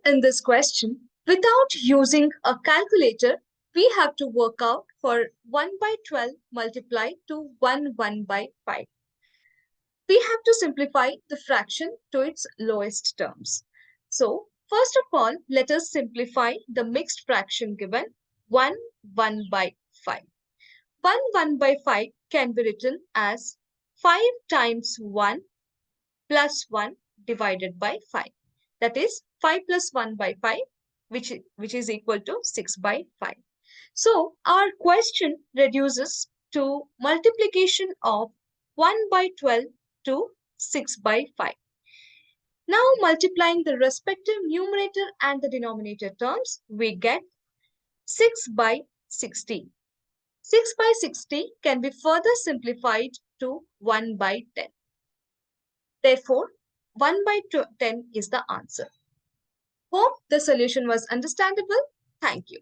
In this question, without using a calculator, we have to work out for 1 by 12 multiplied to 1 by 5. We have to simplify the fraction to its lowest terms. So, first of all, let us simplify the mixed fraction given 1 by 5. 1 by 5 can be written as 5 times 1 plus 1 divided by 5. That is 5 plus 1 by 5, which is equal to 6 by 5. So our question reduces to multiplication of 1 by 12 to 6 by 5. Now multiplying the respective numerator and the denominator terms, we get 6 by 60. 6 by 60 can be further simplified to 1 by 10. Therefore, 1 by 10 is the answer. Hope the solution was understandable. Thank you.